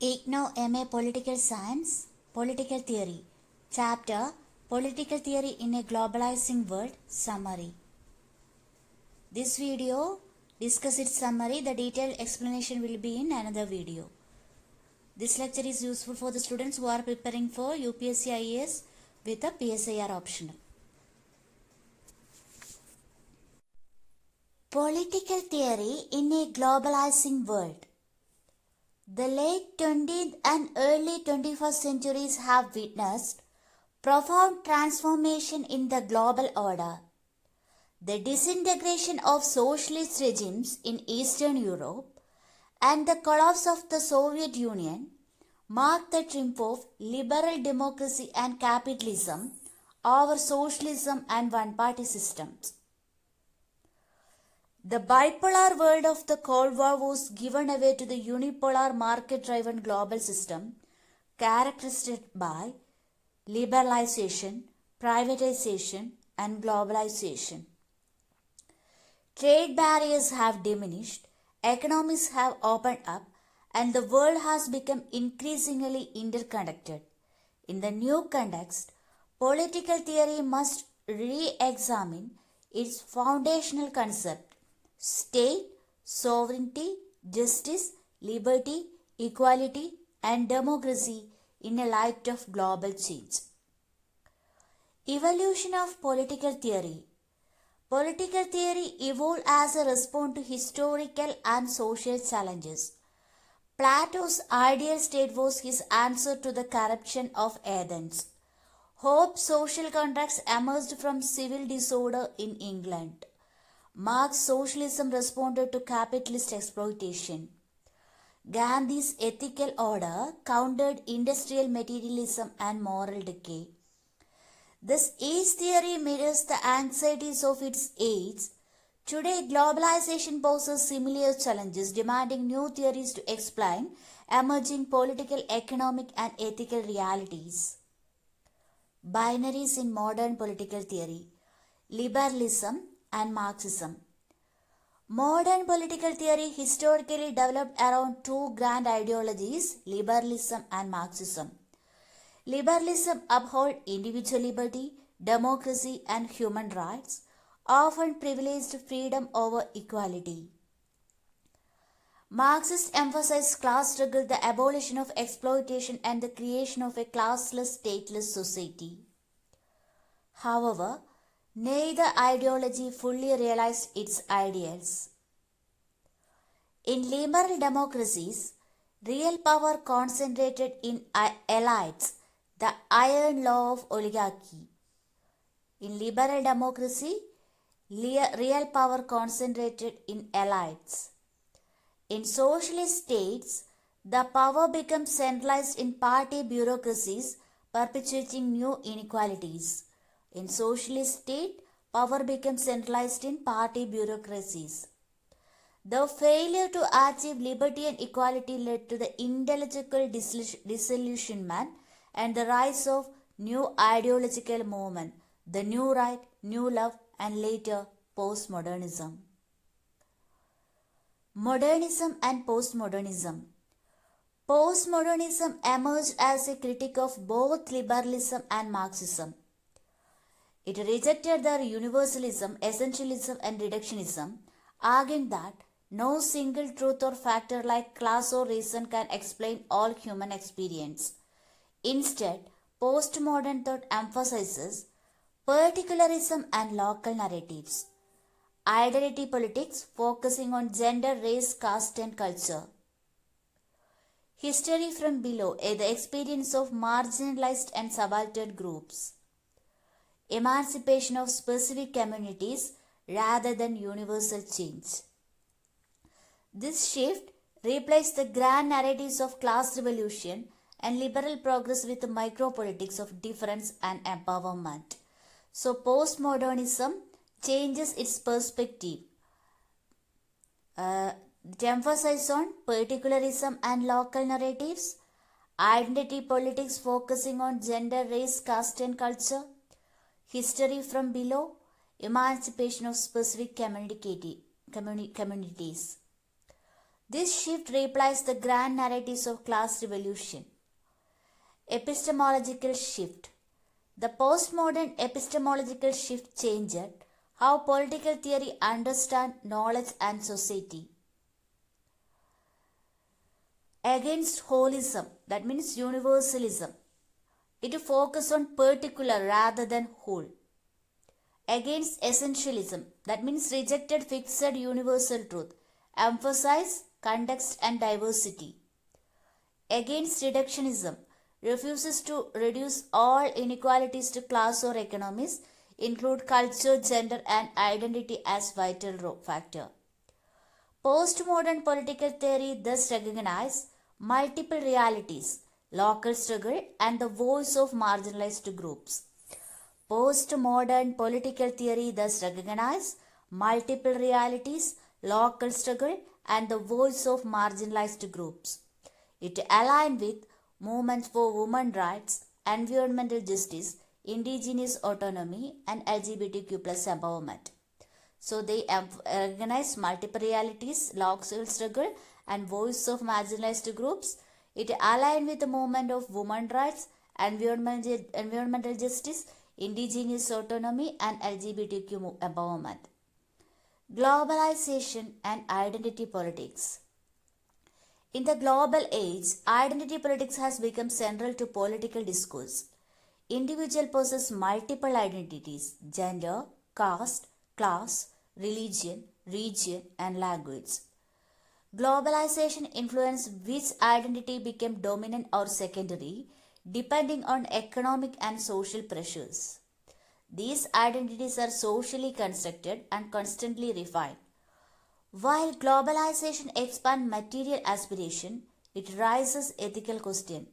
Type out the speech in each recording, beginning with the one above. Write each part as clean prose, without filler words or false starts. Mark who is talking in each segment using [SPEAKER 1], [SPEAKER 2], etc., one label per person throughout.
[SPEAKER 1] IGNOU MA Political Science, Political Theory, Chapter Political Theory in a Globalizing World Summary. This video discusses its summary. The detailed explanation will be in another video. This lecture is useful for the students who are preparing for UPSC IAS with a PSIR Optional. Political Theory in a Globalizing World. The late 20th and early 21st centuries have witnessed profound transformation in the global order. The disintegration of socialist regimes in Eastern Europe and the collapse of the Soviet Union marked the triumph of liberal democracy and capitalism over socialism and one-party systems. The bipolar world of the Cold War was given away to the unipolar market-driven global system characterized by liberalization, privatization, and globalization. Trade barriers have diminished, economies have opened up, and the world has become increasingly interconnected. In the new context, political theory must re-examine its foundational concept: state, sovereignty, justice, liberty, equality, and democracy in a light of global change. Evolution of political theory. Political theory evolved as a response to historical and social challenges. Plato's ideal state was his answer to the corruption of Athens. Hope's social contracts emerged from civil disorder in England. Marx's socialism responded to capitalist exploitation. Gandhi's ethical order countered industrial materialism and moral decay. Thus, each theory mirrors the anxieties of its age. Today, globalization poses similar challenges, demanding new theories to explain emerging political, economic, and ethical realities. Binaries in modern political theory: liberalism and Marxism. Modern political theory historically developed around two grand ideologies, liberalism and Marxism. Liberalism upheld individual liberty, democracy, and human rights, often privileged freedom over equality. Marxists emphasized class struggle, the abolition of exploitation, and the creation of a classless, stateless society. However, neither ideology fully realized its ideals. In liberal democracies, real power concentrated in elites, the iron law of oligarchy. In liberal democracy, real power concentrated in elites. In socialist states, the power becomes centralized in party bureaucracies, perpetuating new inequalities. In socialist state, power becomes centralized in party bureaucracies. The failure to achieve liberty and equality led to the intellectual disillusionment and the rise of new ideological movement, the new right, new love, and later postmodernism. Modernism and postmodernism. Postmodernism emerged as a critique of both liberalism and Marxism. It rejected their universalism, essentialism, and reductionism, arguing that no single truth or factor like class or reason can explain all human experience. Instead, postmodern thought emphasizes particularism and local narratives. Identity politics focusing on gender, race, caste, and culture. History from below, the experience of marginalized and subaltern groups. Emancipation of specific communities rather than universal change. This shift replaced the grand narratives of class revolution and liberal progress with the micro-politics of difference and empowerment. So postmodernism changes its perspective. It emphasizes on particularism and local narratives, identity politics focusing on gender, race, caste, and culture, history from below, emancipation of specific communities. This shift replies the grand narratives of class revolution. Epistemological shift. The postmodern epistemological shift changed how political theory understands knowledge and society. Against holism, that means universalism. It focuses on particular rather than whole. Against essentialism, that means rejected fixed universal truth. Emphasize context and diversity. Against reductionism, refuses to reduce all inequalities to class or economies, include culture, gender, and identity as vital factor. Postmodern political theory thus recognizes multiple realities, local struggle, and the voice of marginalized groups. Postmodern political theory thus recognizes multiple realities, local struggle, and the voice of marginalized groups. It aligns with movements for women's rights, environmental justice, indigenous autonomy, and LGBTQ plus empowerment. So they recognize multiple realities, local struggle, and voice of marginalized groups. It aligns with the movement of women's rights, environmental justice, indigenous autonomy, and LGBTQ empowerment. Globalization and identity politics. In the global age, identity politics has become central to political discourse. Individuals possess multiple identities: gender, caste, class, religion, region, and language. Globalization influenced which identity became dominant or secondary, depending on economic and social pressures. These identities are socially constructed and constantly refined. While globalization expands material aspiration, it raises ethical question.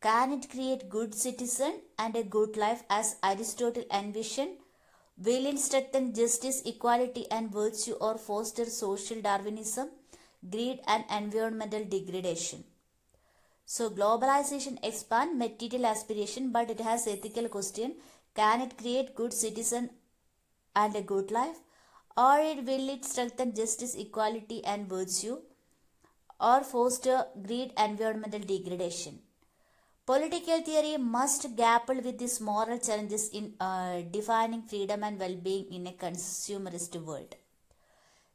[SPEAKER 1] Can it create good citizen and a good life as Aristotle envisioned? Will it strengthen justice, equality, and virtue, or foster social Darwinism, greed, and environmental degradation? So globalization expands material aspiration, but it has ethical question. Can it create good citizen and a good life? Or will it strengthen justice, equality, and virtue, or foster greed, environmental degradation? Political theory must grapple with these moral challenges in defining freedom and well-being in a consumerist world.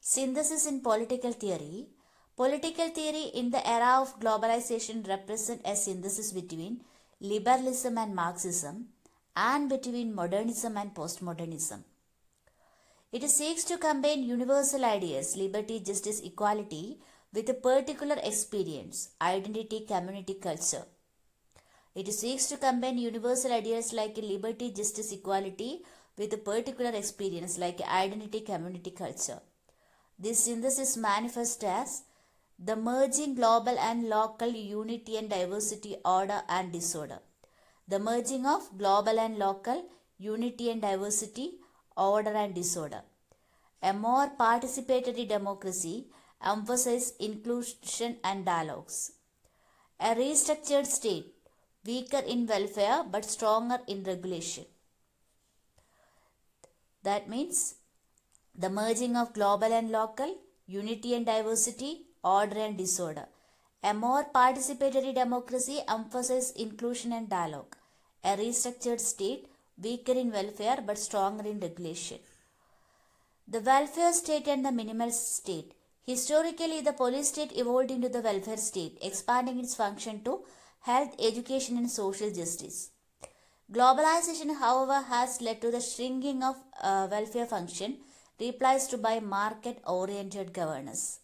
[SPEAKER 1] Synthesis in political theory. Political theory in the era of globalization represents a synthesis between liberalism and Marxism, and between modernism and postmodernism. It seeks to combine universal ideas, liberty, justice, equality, with a particular experience, identity, community, culture. It seeks to combine universal ideas like liberty, justice, equality, with a particular experience like identity, community, culture. This synthesis manifests as the merging global and local, unity and diversity, order and disorder. The merging of global and local, unity and diversity, order and disorder. A more participatory democracy emphasizes inclusion and dialogues. A restructured state, weaker in welfare but stronger in regulation. That means the merging of global and local, unity and diversity, order and disorder. A more participatory democracy emphasizes inclusion and dialogue. A restructured state, weaker in welfare but stronger in regulation. The welfare state and the minimal state. Historically, the police state evolved into the welfare state, expanding its function to health, education, and social justice. Globalization, however, has led to the shrinking of welfare function, replaced by market-oriented governance.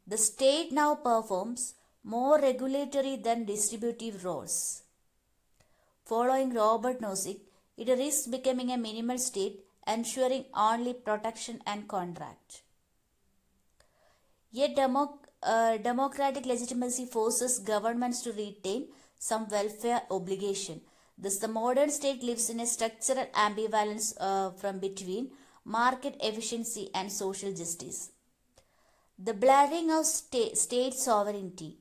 [SPEAKER 1] The state now performs more regulatory than distributive roles. Following Robert Nozick, it risks becoming a minimal state, ensuring only protection and contract. Yet democratic legitimacy forces governments to retain some welfare obligation. Thus, the modern state lives in a structural ambivalence from between market efficiency and social justice. The blurring of state sovereignty.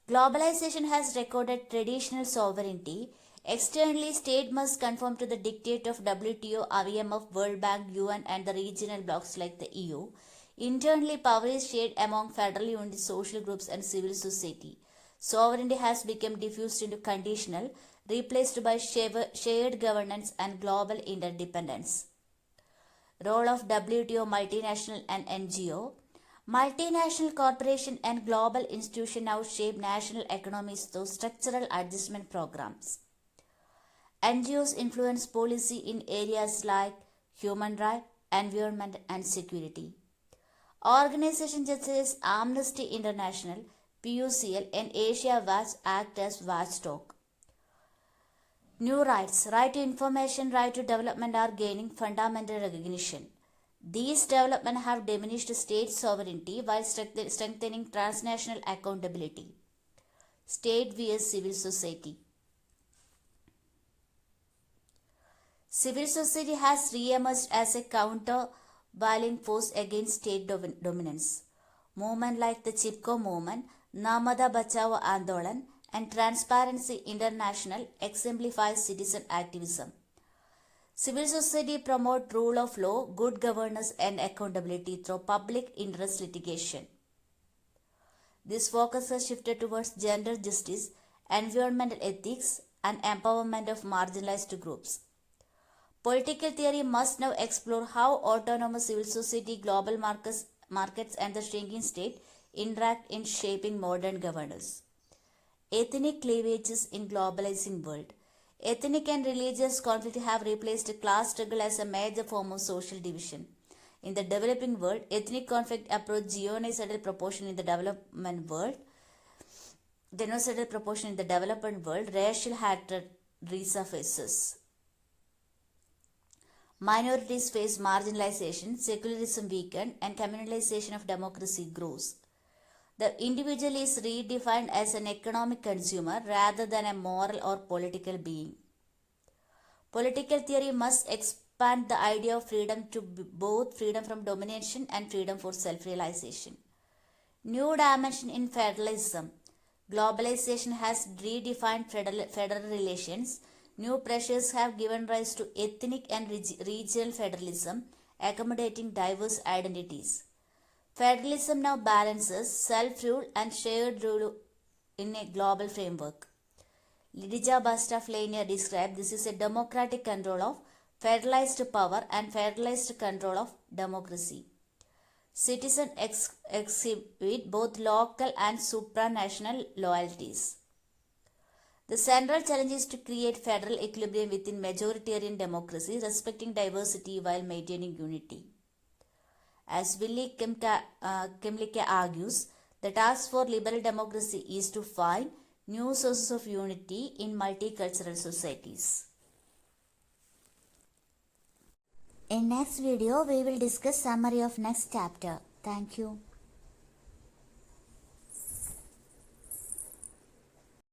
[SPEAKER 1] Globalization has recorded traditional sovereignty. Externally, state must conform to the dictate of WTO, IMF, World Bank, UN, and the regional blocs like the EU. Internally, power is shared among federally united social groups and civil society. Sovereignty has become diffused into conditional, replaced by shared governance and global interdependence. Role of WTO, multinational and NGO. Multinational corporation and global institutions now shape national economies through structural adjustment programs. NGOs influence policy in areas like human rights, environment, and security. Organizations such as Amnesty International, PUCL, and Asia Watch act as watchdog. New rights, right to information, right to development are gaining fundamental recognition. These developments have diminished state sovereignty while strengthening transnational accountability. State vs civil society. Civil society has re-emerged as a countervailing force against state dominance. Movements like the Chipko movement, Narmada Bachao Andolan, and Transparency International exemplify citizen activism. Civil society promotes rule of law, good governance, and accountability through public interest litigation. This focus has shifted towards gender justice, environmental ethics, and empowerment of marginalized groups. Political theory must now explore how autonomous civil society, global markets, and the shrinking state interact in shaping modern governance. Ethnic cleavages in globalizing world. Ethnic and religious conflict have replaced class struggle as a major form of social division. In the developing world, ethnic conflict approach genocidal proportion in the development world. Racial hatred resurfaces. Minorities face marginalization, secularism weakens, and communalization of democracy grows. The individual is redefined as an economic consumer rather than a moral or political being. Political theory must expand the idea of freedom to both freedom from domination and freedom for self-realization. New dimension in federalism. Globalization has redefined federal relations. New pressures have given rise to ethnic and regional federalism, accommodating diverse identities. Federalism now balances self-rule and shared rule in a global framework. Lidija Basta-Fleinier described this as a democratic control of federalized power and federalized control of democracy. Citizens exhibit both local and supranational loyalties. The central challenge is to create federal equilibrium within majoritarian democracy, respecting diversity while maintaining unity. As Willy Kimlicke argues, the task for liberal democracy is to find new sources of unity in multicultural societies. In next video, we will discuss summary of next chapter. Thank you.